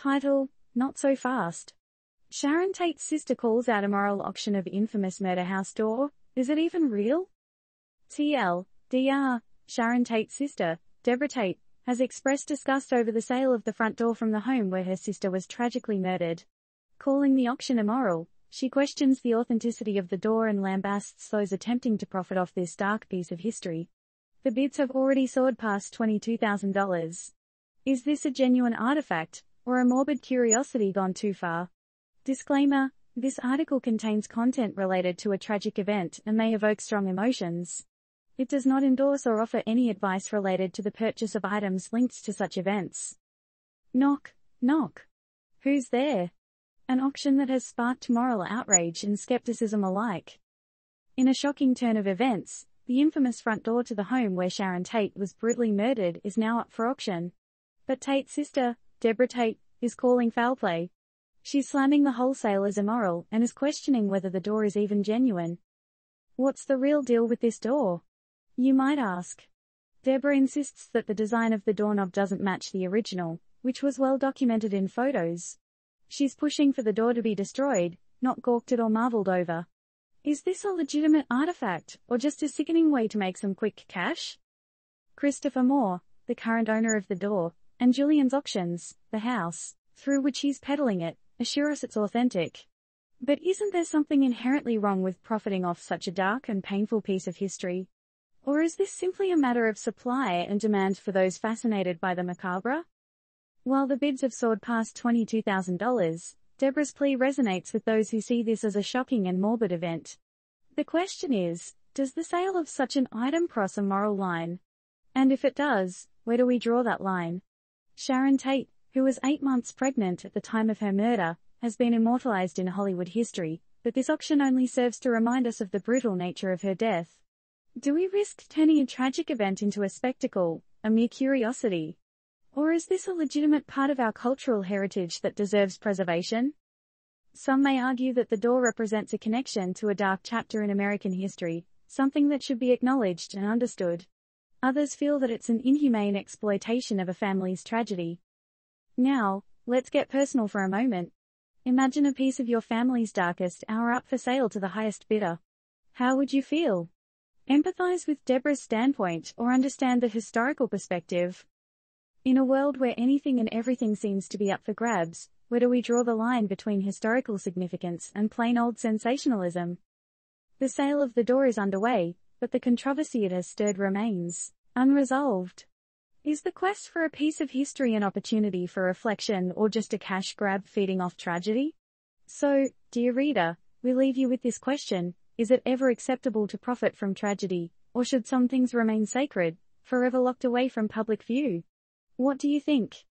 Title: Not So Fast. Sharon Tate's sister calls out immoral auction of infamous murder house door. Is it even real? TLDR, Sharon Tate's sister, Debra Tate, has expressed disgust over the sale of the front door from the home where her sister was tragically murdered. Calling the auction immoral, she questions the authenticity of the door and lambasts those attempting to profit off this dark piece of history. The bids have already soared past $22,000. Is this a genuine artifact, or a morbid curiosity gone too far? Disclaimer: this article contains content related to a tragic event and may evoke strong emotions. It does not endorse or offer any advice related to the purchase of items linked to such events. Knock, knock. Who's there? An auction that has sparked moral outrage and skepticism alike. In a shocking turn of events, the infamous front door to the home where Sharon Tate was brutally murdered is now up for auction. But Tate's sister, Debra Tate, is calling foul play. She's slamming the wholesale as immoral and is questioning whether the door is even genuine. What's the real deal with this door? You might ask. Debra insists that the design of the doorknob doesn't match the original, which was well documented in photos. She's pushing for the door to be destroyed, not gawked at or marveled over. Is this a legitimate artifact, or just a sickening way to make some quick cash? Christopher Moore, the current owner of the door, and Julian's Auctions, the house, through which he's peddling it, assure us it's authentic. But isn't there something inherently wrong with profiting off such a dark and painful piece of history? Or is this simply a matter of supply and demand for those fascinated by the macabre? While the bids have soared past $22,000, Debra's plea resonates with those who see this as a shocking and morbid event. The question is, does the sale of such an item cross a moral line? And if it does, where do we draw that line? Sharon Tate, who was 8 months pregnant at the time of her murder, has been immortalized in Hollywood history, but this auction only serves to remind us of the brutal nature of her death. Do we risk turning a tragic event into a spectacle, a mere curiosity? Or is this a legitimate part of our cultural heritage that deserves preservation? Some may argue that the door represents a connection to a dark chapter in American history, something that should be acknowledged and understood. Others feel that it's an inhumane exploitation of a family's tragedy. Now, let's get personal for a moment. Imagine a piece of your family's darkest hour up for sale to the highest bidder. How would you feel? Empathize with Debra's standpoint or understand the historical perspective? In a world where anything and everything seems to be up for grabs, where do we draw the line between historical significance and plain old sensationalism? The sale of the door is underway, but the controversy it has stirred remains unresolved. Is the quest for a piece of history an opportunity for reflection or just a cash grab feeding off tragedy? So, dear reader, we leave you with this question: is it ever acceptable to profit from tragedy, or should some things remain sacred, forever locked away from public view? What do you think?